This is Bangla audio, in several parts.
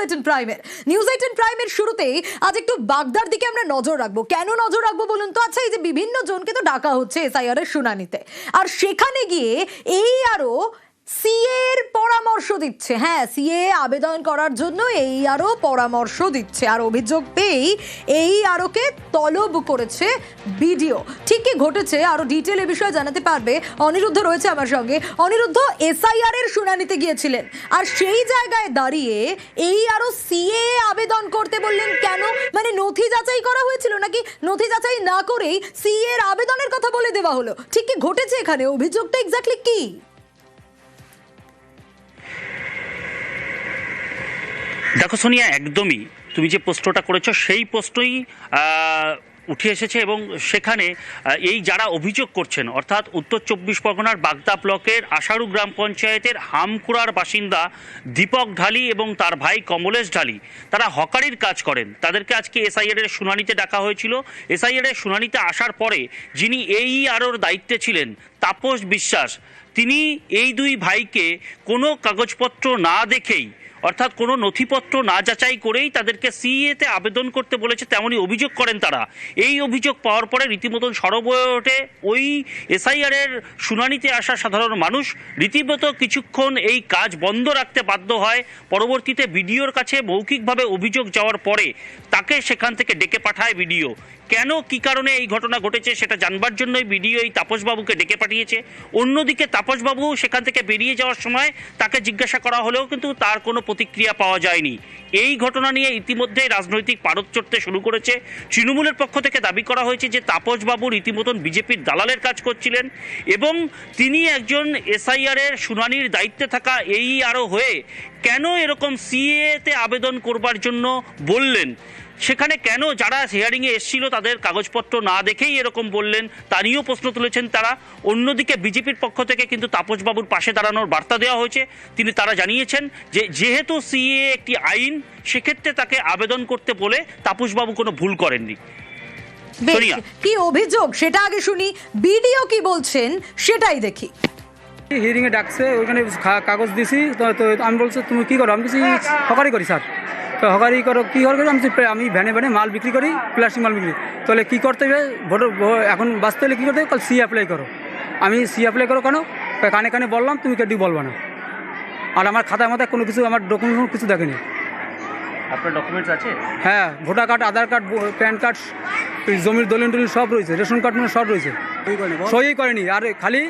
18 প্রাইমের। নিউজ 18 প্রাইমের শুরুতেই আজ একটু বাগদার দিকে আমরা নজর রাখবো। কেন নজর রাখবো বলুন তো? আচ্ছা, এই যে বিভিন্ন জনকে তো ডাকা হচ্ছে এসআইআর এর শুনানিতে, আর সেখানে গিয়ে এই আরো সিএ এর পরামর্শ দিচ্ছে। হ্যাঁ, সিএ আবেদন করার জন্য এই আরো পরামর্শ দিচ্ছে, আর অভিযোগ পেয়েই এই আরোকে তলব করেছে বিডিও। ঠিক কি ঘটেছে আরো ডিটেল এ বিষয়ে জানাতে পারবে অনিরুদ্ধ রয়েছে আমার সঙ্গে। অনিরুদ্ধ, এসআইআর এর শুনানিতে গিয়েছিলেন, আর সেই জায়গায় দাঁড়িয়ে এই আরো সিএ আবেদন করতে বললেন কেন? মানে নথি যাচাই করা হয়েছিল নাকি নথি যাচাই না করেই সিএ এর আবেদনের কথা বলে দেওয়া হলো? ঠিক কি ঘটেছে এখানে? অভিযোগটা এক্স্যাক্টলি কি? দেখো সোনিয়া, একদমই তুমি যে প্রশ্নটা করেছো সেই প্রশ্নই উঠে এসেছে, এবং সেখানে এই যারা অভিযোগ করছেন, অর্থাৎ উত্তর 24 পরগনার বাগদা ব্লকের আশারু গ্রাম পঞ্চায়েতের হামকুড়ার বাসিন্দা দীপক ঢালি এবং তার ভাই কমলেশ ঢালি, তারা হকারির কাজ করেন। তাদেরকে আজকে এসআইআর এর শুনানিতে ডাকা হয়েছিল। এসআইআর এর শুনানিতে আসার পরে যিনি এইআরওর দায়িত্বে ছিলেন, তাপস বিশ্বাস, তিনি এই দুই ভাইকে কোনো কাগজপত্র না দেখেই, অর্থাৎ কোনো নথিপত্র না যাচাই করেই তাদেরকে সিএতে আবেদন করতে বলেছে, তেমনই অভিযোগ করেন তারা। এই অভিযোগ পাওয়ার পরে রীতিমতন সরব হয়ে ওঠে ওই এসআইআর এর শুনানিতে আসা সাধারণ মানুষ। রীতিমতো কিছুক্ষণ এই কাজ বন্ধ রাখতে বাধ্য হয়। পরবর্তীতে বিডিওর কাছে মৌখিকভাবে অভিযোগ যাওয়ার পরে তাকে সেখান থেকে ডেকে পাঠায় বিডিও। কেন, কি কারণে এই ঘটনা ঘটেছে সেটা জানবার জন্যই বিডিও এই তাপসবাবুকে ডেকে পাঠিয়েছে। অন্যদিকে তাপসবাবু সেখান থেকে বেরিয়ে যাওয়ার সময় তাকে জিজ্ঞাসা করা হলেও কিন্তু তার কোনো প্রতিক্রিয়া পাওয়া যায়নি। এই ঘটনা নিয়ে ইতিমধ্যেই রাজনৈতিক পারদ চড়তে শুরু করেছে। তৃণমূলের পক্ষ থেকে দাবি করা হয়েছে যে তাপসবাবু রীতিমতন বিজেপির দালালের কাজ করছিলেন, এবং তিনি একজন এসআইআর এর শুনানির দায়িত্বে থাকা এইআরও হয়ে কেন এরকম সিএতে আবেদন করবার জন্য বললেন। সেখানে কেন যারা হিয়ারিংয়ে এসেছিল তাদের কাগজপত্র না দেখেই এরকম বললেন, তা নিয়েও প্রশ্ন তুলেছেন তারা। অন্যদিকে বিজেপির পক্ষ থেকে কিন্তু তাপসবাবুর পাশে দাঁড়ানোর বার্তা দেওয়া হয়েছে। তারা জানিয়েছেন যে যেহেতু সিএ একটি আইন, সেক্ষেত্রে তাকে আবেদন করতে বলে তাপসবাবু কোনো ভুল করেননি। কি অভিযোগ সেটা আগে শুনি, বিডিও কি বলছেন সেটাই দেখি। হিয়ারিং এ ডাকছে, ওইখানে কাগজ দিছি, তো আমি বলছি তুমি কি করো? আমি কিছু হকারি করি স্যার। তো হকারি করো, কী হকারি করি? আমি ভ্যানে ভ্যানে মাল বিক্রি করি, প্লাস্টিক মাল বিক্রি। তাহলে কী করতে হবে? ভোটার এখন বাঁচতে হলে কী করতে হবে? কাল সি অ্যাপ্লাই করো। আমি সি অ্যাপ্লাই করো কেন? কানে কানে বললাম, তুমি কেউ বলবা না। আর আমার খাতায় মাথায় কোনো কিছু, আমার ডকুমেন্ট কিছু দেখেনি। আপনার ডকুমেন্টস আছে? হ্যাঁ, ভোটার কার্ড, আধার কার্ড, প্যান কার্ড, জমির দলিল টলিল সব রয়েছে, রেশন কার্ড সব রয়েছে। সই করেনি, আর খালি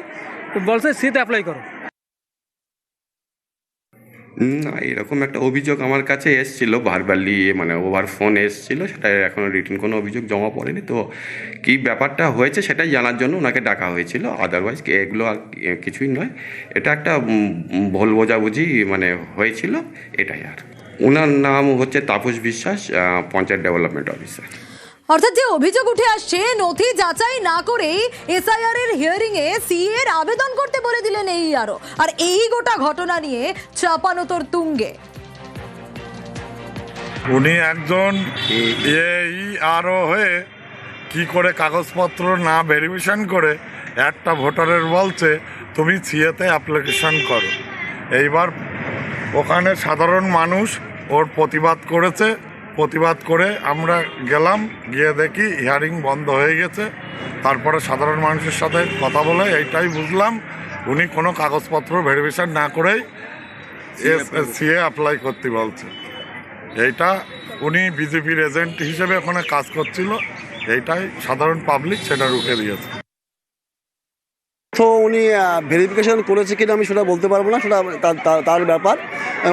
বলছে সিতে অ্যাপ্লাই করো। না, এরকম একটা অভিযোগ আমার কাছে এসেছিলো ভার্বালি, মানে ওভার ফোন এসেছিলো, সেটা এখনও রিটেন কোনো অভিযোগ জমা পড়েনি। তো কী ব্যাপারটা হয়েছে সেটাই জানার জন্য ওনাকে ডাকা হয়েছিল, আদারওয়াইজ এগুলো আর কিছুই নয়। এটা একটা ভুল বোঝাবুঝি মানে হয়েছিল, এটাই। আর ওনার নাম হচ্ছে তাপস বিশ্বাস, পঞ্চায়েত ডেভেলপমেন্ট অফিসার। অর্থাৎ যে অভিযোগ উঠে আসছে, নথি যাচাই না করেই এসআইআর এর হিয়ারিং এ সিএ এর আবেদন করতে বলে দিলেন এইআরও, আর এই গোটা ঘটনা নিয়ে চাপানোতর তুঙ্গে। উনি একজন এইআরও হয়ে কি করে কাগজপত্র না ভেরিফিকেশন করে একটা ভোটারের বলছে তুমি সিএতে অ্যাপ্লিকেশন করো। এইবার ওখানে সাধারণ মানুষ ওর প্রতিবাদ করেছে। প্রতিবাদ করে আমরা গেলাম, গিয়ে দেখি হিয়ারিং বন্ধ হয়ে গেছে। তারপরে সাধারণ মানুষের সাথে কথা বলে এইটাই বুঝলাম উনি কোনো কাগজপত্র ভেরিফিকেশন না করেই সিএ অ্যাপ্লাই করতে বলছে। এইটা উনি বিজেপির এজেন্ট হিসেবে ওখানে কাজ করছিল, এইটাই সাধারণ পাবলিক সেটা রুখে দিয়েছে। তো উনি ভেরিফিকেশন করেছে কিনা আমি সেটা বলতে পারবো না, সেটা তার ব্যাপার।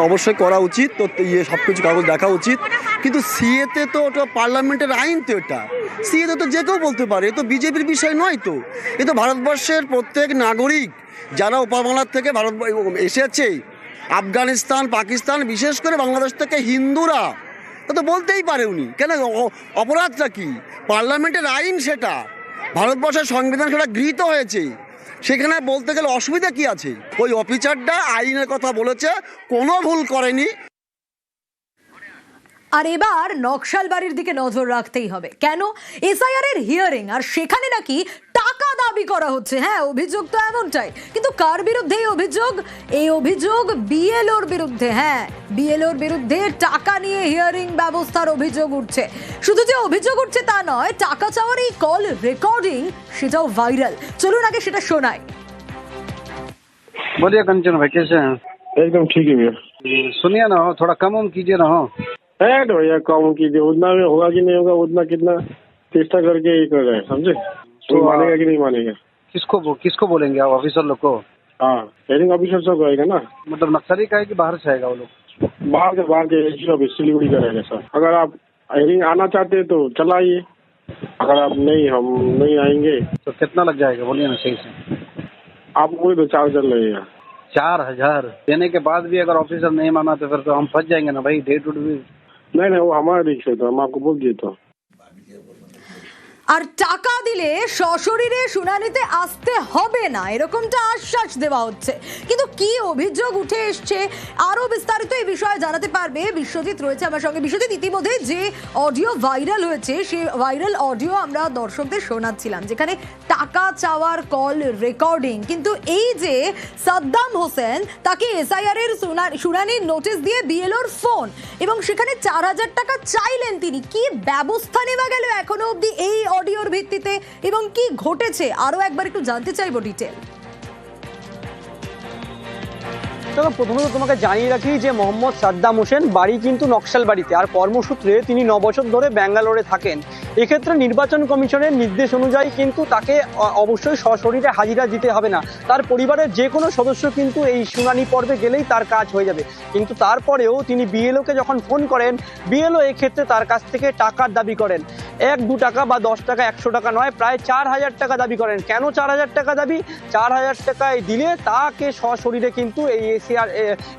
অবশ্যই করা উচিত, তো সব কিছু কাগজ দেখা উচিত। কিন্তু সিএতে তো ওটা পার্লামেন্টের আইন, তো এটা সিএতে তো যে কেউ বলতে পারে, এ তো বিজেপির বিষয় নয়। তো এ তো ভারতবর্ষের প্রত্যেক নাগরিক যারা উপবাংলার থেকে ভারত এসেছে, আফগানিস্তান, পাকিস্তান, বিশেষ করে বাংলাদেশ থেকে হিন্দুরা, তা তো বলতেই পারে উনি। কেন, অপরাধটা কি? পার্লামেন্টের আইন, সেটা ভারতবর্ষের সংবিধান, সেটা গৃহীত হয়েছে। সেখানে বলতে গেলে অসুবিধা কি আছে? ওই অফিসারটা আইনের কথা বলেছে, কোনো ভুল করেনি। আর এবার নকশালবাড়ির দিকে নজর রাখতেই হবে। কেন? এসআইআর এর হিয়ারিং, আর সেখানে নাকি টাকা দাবি করা হচ্ছে, হ্যাঁ অভিযোগ তো এমনটাই, কিন্তু কার বিরুদ্ধে এই অভিযোগ? এই অভিযোগ বিএলওর বিরুদ্ধে। হ্যাঁ, বিএলওর বিরুদ্ধে টাকা নিয়ে হিয়ারিং ব্যবস্থার অভিযোগ উঠছে। শুধু যে অভিযোগ উঠছে তা নয়, টাকা চাওয়ার এই কল রেকর্ডিং সেটাও ভাইরাল। চলুন আগে সেটা শোনাই। बोलिए कंचन भाई, कैसे हैं? एकदम ठीक है भैया। सुनिए ना, हो थोड़ा कम कीजिए ना। हो है तो भैया कम कीजिए, उतना में होगा कि नहीं होगा, उतना कितना चेष्टा करके ही कर रहे हैं, समझे? तो मानेगा कि नहीं मानेगा? किसको बोलेंगे आप, ऑफिसर लोग को? हाँ, हेयरिंग ऑफिसर सब रहेगा ना। मतलब नक्सली का है कि बाहर से आएगा वो लोग? बाहर के एसडी ऑफिस सिलीगुड़ी का रहेगा सर। अगर आप हेयरिंग आना चाहते हैं तो चला आइए, अगर आप नहीं, हम नहीं आएंगे। तो कितना लग जाएगा बोलिए ना सही से। आपको तो 4,000 लगेगा। 4,000 देने के बाद भी अगर ऑफिसर नहीं माना तो फिर तो हम फंस जाएंगे ना भाई, डेट उठ भी। नहीं वो हमारा रिक्स है, तो हम आपको बोल दिए तो। আর টাকা দিলে সশরীরে শুনানিতে আসতে হবে না, এরকমটা আশ্বাস দেওয়া হচ্ছে। কিন্তু কি অভিযোগ উঠে এসছে আরো বিস্তারিত এই বিষয়ে জানাতে পারবে বিশ্বজিৎ, রয়েছে আমার সঙ্গে। বিশ্বজিৎ, ইতিমধ্যে যে অডিও ভাইরাল হয়েছে সেই ভাইরাল অডিও আমরা দর্শকদের শোনাচ্ছিলাম, যেখানে টাকা চাওয়ার কল রেকর্ডিং। কিন্তু এই যে সাদ্দাম হোসেন, তাকে এসআইআর এর শুনানির নোটিশ দিয়ে বিএলওর ফোন, এবং সেখানে 4,000 টাকা চাইলেন তিনি। কি ব্যবস্থা নেওয়া গেল এখনো অবধি এই অডিওর ভিত্তিতে, এবং কি ঘটেছে আরো একবার একটু জানতে চাইবো ডিটেল। তবে প্রথমত তোমাকে জানিয়ে রাখি যে মোহাম্মদ সাদ্দাম হোসেন বাড়ি কিন্তু নকশালবাড়িতে, আর কর্মসূত্রে তিনি 9 বছর ধরে ব্যাঙ্গালোরে থাকেন। এক্ষেত্রে নির্বাচন কমিশনের নির্দেশ অনুযায়ী কিন্তু তাকে অবশ্যই সশরীরে হাজিরা দিতে হবে না। তার পরিবারের যে কোনো সদস্য কিন্তু এই শুনানি পর্বে গেলেই তার কাজ হয়ে যাবে। কিন্তু তারপরেও তিনি বিএলওকে যখন ফোন করেন, বিএলও এক্ষেত্রে তার কাছ থেকে টাকার দাবি করেন। 1-2 টাকা বা 10 টাকা, 100 টাকা নয়, প্রায় 4,000 টাকা দাবি করেন। কেন 4,000 টাকা দাবি? 4,000 টাকায় দিলে তাকে সশরীরে কিন্তু এই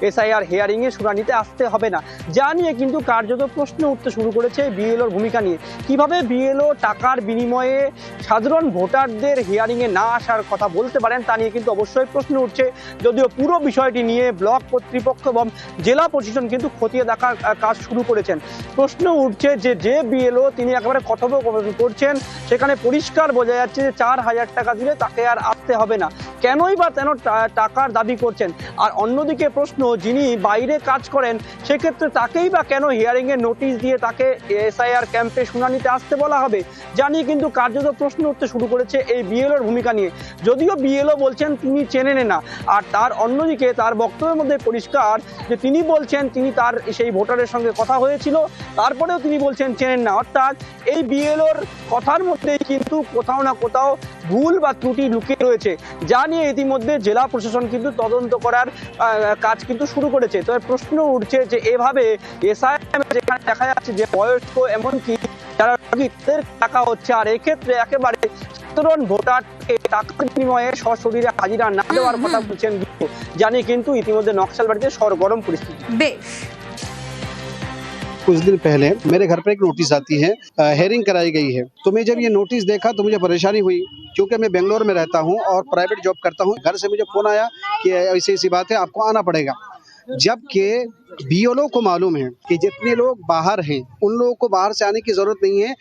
এসআইআর হিয়ারিংয়ে শুনানিতে আসতে হবে না। যা নিয়ে কিন্তু কার্যত প্রশ্ন উঠতে শুরু করেছে বিএলওর ভূমিকা নিয়ে। কিভাবে বিএলও টাকার বিনিময়ে সাধারণ ভোটারদের হিয়ারিংয়ে না আসার কথা বলতে পারেন, তা নিয়ে কিন্তু অবশ্যই প্রশ্ন উঠছে। যদিও পুরো বিষয়টি নিয়ে ব্লক কর্তৃপক্ষ এবং জেলা প্রশাসন কিন্তু খতিয়ে দেখার কাজ শুরু করেছেন। প্রশ্ন উঠছে যে বিএলও তিনি একেবারে কথোপকথন করছেন, সেখানে পরিষ্কার বোঝা যাচ্ছে যে 4,000 টাকা দিলে তাকে আর আসতে হবে না। কেনই বা টাকার দাবি করছেন? আর অন্যদিকে প্রশ্ন, যিনি বাইরে কাজ করেন সেক্ষেত্রে তাকেই বা কেন হিয়ারিংয়ের নোটিশ দিয়ে তাকে এসআইআর ক্যাম্পে শুনানিতে আসতে বলা হবে? জানি কিন্তু কার্যত প্রশ্ন উঠতে শুরু করেছে এই বিএলওর ভূমিকা নিয়ে। যদিও বিএলও বলছেন তিনি চেনেন না, আর তার অন্যদিকে তার বক্তব্যের মধ্যে পরিষ্কার যে তিনি বলছেন তিনি তার সেই ভোটারের সঙ্গে কথা হয়েছিল, তারপরেও তিনি বলছেন চেনেন না। অর্থাৎ এই বিএলওর কথার মধ্যে কিন্তু কোথাও না কোথাও ভুল বা ত্রুটি লুকিয়ে রয়েছে, যা নিয়ে ইতিমধ্যে জেলা প্রশাসন কিন্তু তদন্ত করার কাজ কিন্তু শুরু করেছে। তবে প্রশ্ন উঠছে যে এভাবে এসআইআর যেখানে দেখা যাচ্ছে যে বয়স্ক এমনকি যারা টাকা হচ্ছে, আর এক্ষেত্রে একেবারে সাধারণ ভোটারকে টাকার বিনিময়ে সশরীরে হাজিরা না দেওয়ার কথা বলছেন। জানি কিন্তু ইতিমধ্যে নকশালবাড়িতে সরগরম পরিস্থিতি। বেশ, कुछ दिन पहले मेरे घर पर एक नोटिस आती है, हेयरिंग कराई गई है। तो मैं जब ये नोटिस देखा तो मुझे परेशानी हुई, क्योंकि मैं बेंगलोर में रहता हूँ और प्राइवेट जॉब करता हूँ। घर से मुझे फोन आया कि ऐसी ऐसी बात है, आपको आना पड़ेगा। जबकि बीएलओ को मालूम है कि जितने लोग बाहर हैं उन लोगों को बाहर से आने की जरूरत नहीं है।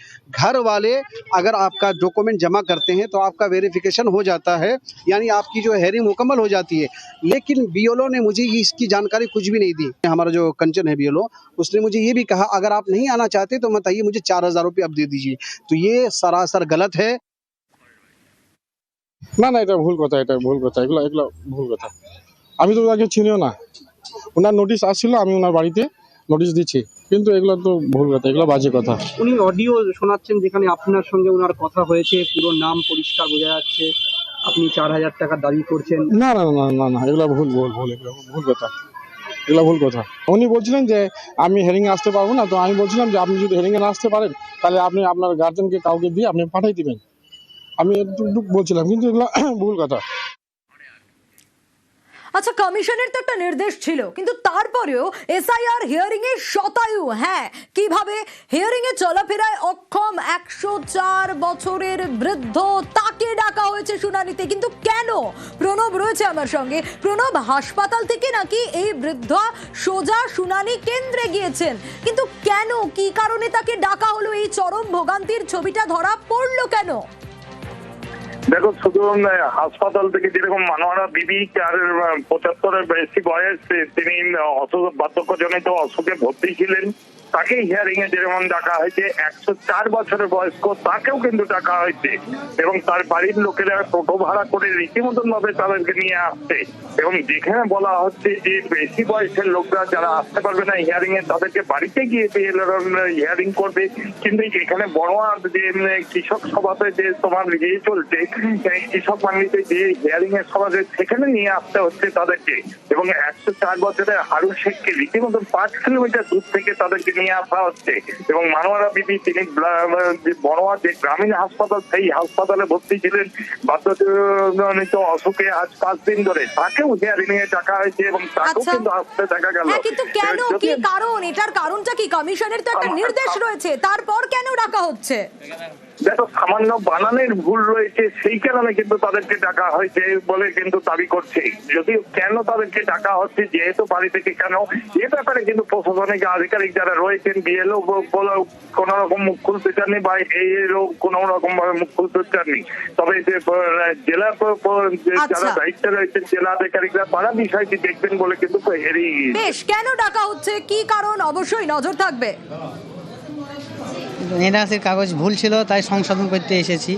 घर वाले अगर आपका डॉक्यूमेंट जमा करते हैं तो आपका वेरिफिकेशन हो जाता है, यानी आपकी जो हेयरिंग मुकम्मल हो जाती है। लेकिन बीएलओ ने मुझे इसकी जानकारी कुछ भी नहीं दी। हमारा जो कंचन है बीएलओ, उसने मुझे ये भी कहा अगर आप नहीं आना चाहते तो बताइए, मुझे 4,000 रुपये अब दे दीजिए। तो ये सरासर गलत है। না এটা ভুল কথা, এটা ভুল কথা, এগুলো ভুল কথা। আমি তো তাকে চিনিও না। ওনার নোটিশ আসছিল, আমি ওনার বাড়িতে নোটিশ দিচ্ছি, কিন্তু এগুলো তো ভুল কথা, এগুলো বাজে কথা। উনি অডিও শোনাচ্ছেন যেখানে আপনার সঙ্গে ওনার কথা হয়েছে, পুরো নাম পরিষ্কার বোঝা যাচ্ছে, আপনি 4,000 টাকা দাবি করছেন। না না না না না, এগুলো ভুল এগুলো ভুল কথা, এগুলো ভুল কথা। উনি বলছিলেন যে আমি হেয়ারিংয়ে আসতে পারবো না, তো আমি বলছিলাম যে আপনি যদি হেয়ারিংয়ে না আসতে পারেন তাহলে আপনি আপনার গার্জেনকে কাউকে দিয়ে আপনি পাঠিয়ে দিবেন, আমি একটু বলছিলাম, কিন্তু এগুলো ভুল কথা। আচ্ছা, কমিশনের তো একটা নির্দেশ ছিল, কিন্তু তারপরেও এসআইআর হিয়ারিং এর শতায়ু, হ্যাঁ কিভাবে হিয়ারিং এ চলাফেরায় অক্ষম 104 বছরের বৃদ্ধ, তাকে ডাকা হয়েছে শুনানিতে। কিন্তু কেন? প্রণব রয়েছে আমার সঙ্গে। প্রণব, হাসপাতাল থেকে নাকি এই বৃদ্ধ সোজা শুনানি কেন্দ্রে গিয়েছেন, কিন্তু কেন, কি কারণে তাকে ডাকা হলো? এই চরম ভোগান্তির ছবিটা ধরা পড়লো কেন? দেখো, শুধু হাসপাতাল থেকে যেরকম মানোয়ারা বিবি, যার 75-এর বেশি বয়স, তিনি বার্ধক্যজনিত অসুখে ভর্তি ছিলেন, তাকে হিয়ারিং এ যেমন ডাকা হয়েছে, 104 বছরের বয়স্ক তাকেও কিন্তু ডাকা হয়েছে এবং তার বাড়ির লোকেরা টোটো ভাড়া করে রীতিমতন ভাবে তাদেরকে নিয়ে আসছে এবং যেখানে বলা হচ্ছে যে বেশি বয়সের লোকরা যারা আসতে পারবে না হিয়ারিং এ, তাদেরকে বাড়িতে গিয়ে হিয়ারিং করবে। কিন্তু এখানে বড়োয়া যে কৃষক সভাতে যে তোমার ইয়ে চলছে, কৃষক মান্ডিতে যে হিয়ারিং এর সভা, সেখানে নিয়ে আসতে হচ্ছে তাদেরকে এবং 104 বছরের হারুন শেখকে রীতিমতন 5 কিলোমিটার দূর থেকে তাদেরকে নিয়ে আসা হচ্ছে এবং মানোয়ারা বিবি তিনি বড়োয়া যে গ্রামীণ হাসপাতাল, সেই হাসপাতালে ভর্তি ছিলেন বার্ধক্যজনিত অসুখে আজ 5 দিন ধরে, তাকেও হিয়ারিং এ ডাকা হয়েছে এবং তাকেও কিন্তু আসতে দেখা গেল। কিন্তু কেন, কি কারণ, এটার কারণটা কি? কমিশনের তো একটা নির্দেশ রয়েছে, তারপর কেন ডাকা হচ্ছে? দেখো, সামান্য বানানের ভুল রয়েছে, সেই কারণে কিন্তু তাদেরকে ডাকা হয়েছে বলে কিন্তু দাবি করছে। যদিও কেন তাদেরকে ডাকা হচ্ছে, যেহেতু বাড়ি থেকে কেন, এ ব্যাপারে কিন্তু প্রশাসনিক আধিকারিক যারা রয়েছেন, বিএলও কোন রকম মুখ খুলতে চাননি বা এরও কোন রকম ভাবে মুখ খুলতে চাননি। তবে যে জেলা যারা দায়িত্বে রয়েছেন, জেলা আধিকারিকরা, তারা বিষয়টি দেখবেন বলে কিন্তু এড়িয়ে গিয়েছে। বেশ, কেন ডাকা হচ্ছে, কি কারণ, অবশ্যই নজর থাকবে। এনআরসির কাগজ ভুল ছিল, তাই সংশোধন করতে এসেছি।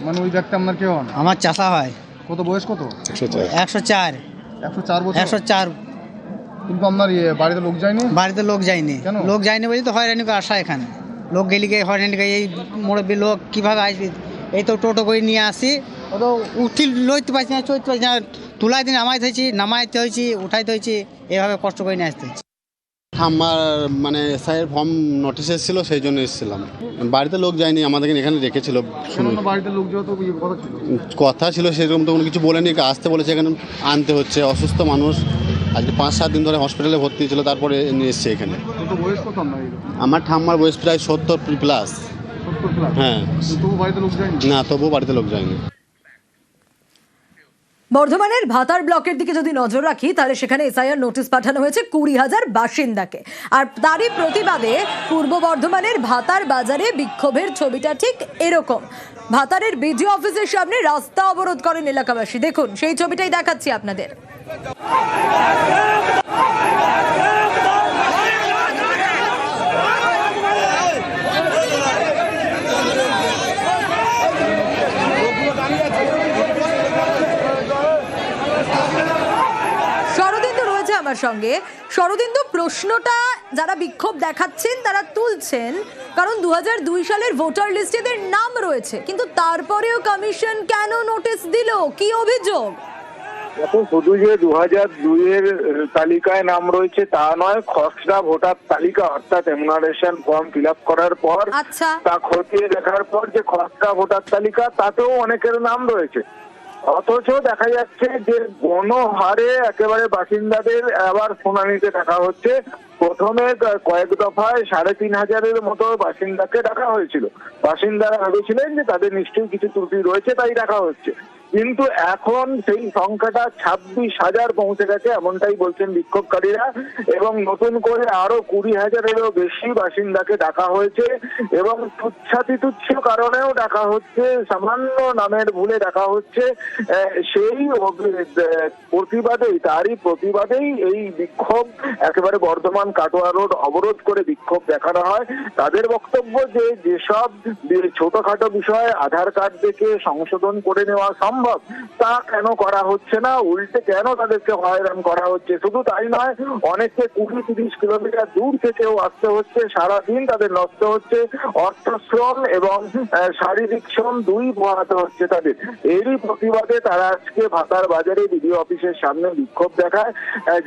মানে ওই ব্যক্তি আপনার কে হন? আমার চাচা হয়। কত বয়স কত? 104 বছর। 104। কিন্তু আপনার বাড়িতে লোক যায়নি? বাড়িতে লোক যায়নি। লোক যায়নি বলে তো হয়রানি করে আসা এখানে। লোক গেলি গিয়ে হয়রানি করে, এই মুরব্বী লোক কীভাবে আসবে? এই তো টোটো করে নিয়ে আসি, ও তো উঠি লইতে পারছি না, চলতে পারছি না, তুলাই দিন নামাইতে হয়েছি, নামাইতে হয়েছি, উঠাইতে হয়েছি, এভাবে কষ্ট করে নিয়ে আসতে হয়েছি। আমার মানে এসআইয়ের ফর্ম নোটিশ এসেছিল, সেই জন্য এসেছিলাম। বাড়িতে লোক যায়নি, আমাদেরকে এখানে রেখেছিল। বাড়িতে লোক যাওয়া তো কথা ছিল, সেরকম তো কোনো কিছু বলেনি, আসতে বলেছে, এখানে আনতে হচ্ছে। অসুস্থ মানুষ, আজকে 5-7 দিন ধরে হসপিটালে ভর্তি ছিল, তারপরে নিয়ে এসছে এখানে। আমার ঠাম্মার বয়স প্রায় 70+। হ্যাঁ, না তবুও বাড়িতে লোক যায়নি। বর্ধমানের ভাতার ব্লকের দিকে যদি নজর রাখি, তাহলে সেখানে এসআইআর নোটিশ পাঠানো হয়েছে 20,000 বাসিন্দাকে। আর তারই প্রতিবাদে পূর্ব বর্ধমানের ভাতার বাজারে বিক্ষোভের ছবিটা ঠিক এরকম। ভাতারের বিডিও অফিসের সামনে রাস্তা অবরোধ করেন এলাকাবাসী। দেখুন, সেই ছবিটাই দেখাচ্ছি আপনাদের। আমার সঙ্গে শরদিন্দু, প্রশ্নটা যারা বিক্ষোভ দেখাচ্ছেন তারা তুলছেন, কারণ 2002 সালের ভোটার লিস্টে এদের নাম রয়েছে, কিন্তু তারপরেও কমিশন কেন নোটিশ দিল? কি অভিযোগ? শুধু যে 2002-এর তালিকায় নাম রয়েছে তা নয়, খসড়া ভোটার তালিকা অর্থাৎ এনুমারেশন ফর্ম ফিল আপ করার পর তা খতিয়ে দেখার পর যে খসড়া ভোটার তালিকা, তাতেও অনেকের নাম রয়েছে। অথচ দেখা যাচ্ছে যে গণহারে একেবারে বাসিন্দাদের আবার শুনানিতে ডাকা হচ্ছে। প্রথমে কয়েক দফায় 3,500-এর মতো বাসিন্দাকে ডাকা হয়েছিল। বাসিন্দারা ভেবেছিলেন যে তাদের নিশ্চয়ই কিছু ত্রুটি রয়েছে, তাই ডাকা হচ্ছে। কিন্তু এখন সেই সংখ্যাটা 26,000 পৌঁছে গেছে, এমনটাই বলছেন বিক্ষোভকারীরা। এবং নতুন করে আরো 20,000-এরও বেশি বাসিন্দাকে ডাকা হয়েছে এবং তুচ্ছ কারণেও ডাকা হচ্ছে, সামান্য নামের ভুলে ডাকা হচ্ছে। সেই তারই প্রতিবাদেই এই বিক্ষোভ, একেবারে বর্ধমান কাটোয়া রোড অবরোধ করে বিক্ষোভ দেখানো হয়। তাদের বক্তব্য যে যেসব ছোটখাটো বিষয়ে আধার কার্ড দেখে সংশোধন করে নেওয়া সম্ভব, তা কেন করা হচ্ছে না, উল্টে কেন তাদেরকে হয়রান করা হচ্ছে। শুধু তাই নয়, অনেককে 20-30 কিলোমিটার দূর থেকেও আসতে হচ্ছে, সারাদিন তাদের নষ্ট হচ্ছে, অর্থ শ্রম এবং শারীরিক শ্রম দুই পোহাতে হচ্ছে তাদের। এরই প্রতিবাদে তারা আজকে ভাতার বাজারে বিডিও অফিসের সামনে বিক্ষোভ দেখায়।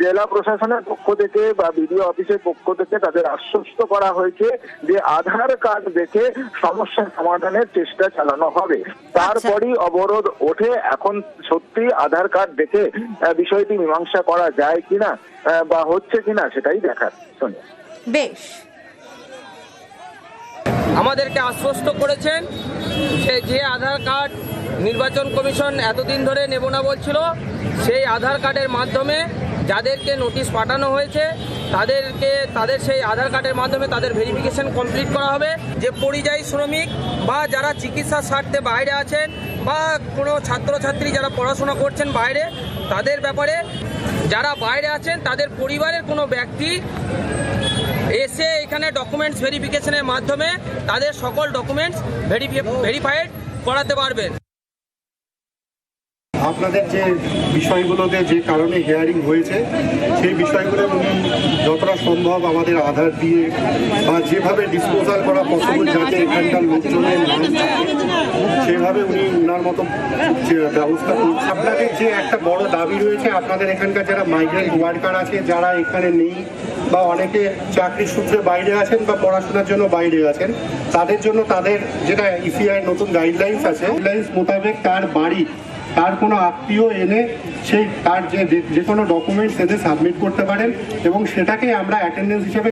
জেলা প্রশাসনের পক্ষ থেকে বা বিডিও অফিসের পক্ষ থেকে তাদের আশ্বস্ত করা হয়েছে যে আধার কার্ড দেখে সমস্যা সমাধানের চেষ্টা চালানো হবে। তারপরই অবরোধ ওঠে। এখন সত্যি আধার কার্ড দেখে বিষয়টি মীমাংসা করা যায় কিনা বা হচ্ছে কিনা সেটাই দেখার। বেশ, আমাদেরকে আশ্বস্ত করেছেন যে আধার কার্ড নির্বাচন কমিশন এতদিন ধরে নেব না বলছিল, সেই আধার কার্ডের মাধ্যমে যাদেরকে নোটিশ পাঠানো হয়েছে তাদের সেই আধার কার্ডের মাধ্যমে তাদের ভেরিফিকেশন কমপ্লিট করা হবে। যে পরিযায়ী শ্রমিক বা যারা চিকিৎসার স্বার্থে বাইরে আছেন বা কোনো ছাত্রছাত্রী যারা পড়াশোনা করছেন বাইরে তাদের ব্যাপারে, যারা বাইরে আছেন তাদের পরিবারের কোনো ব্যক্তি এসে এখানে ডকুমেন্টস ভেরিফিকেশনের মাধ্যমে তাদের সকল ডকুমেন্টস ভেরিফাইড করাতে পারবেন। আপনাদের যে বিষয়গুলোতে যে কারণে হিয়ারিং হয়েছে সেই বিষয়গুলো উনি যতটা সম্ভব আমাদের আধার দিয়ে বা যেভাবে ডিসপোজাল করা পসিবল যাতে এখানকার লোকজনের নাম থাকে সেভাবে উনি ওনার মতো যে ব্যবস্থা করছেন। আপনাদের যে একটা বড় দাবি রয়েছে, আপনাদের এখানকার যারা মাইগ্রেন্ট ওয়ার্কার আছে যারা এখানে নেই বা অনেকে চাকরির সূত্রে বাইরে আছেন বা পড়াশোনার জন্য বাইরে আছেন, তাদের জন্য তাদের যেটা ইসিআই নতুন গাইডলাইন্স আছে, গাইডলাইন্স মোতাবেক তার বাড়ি তার কোনো আত্মীয় এনে সেই তার যে কোনো ডকুমেন্টস এনে সাবমিট করতে পারেন এবং সেটাকে আমরা অ্যাটেন্ডেন্স হিসেবে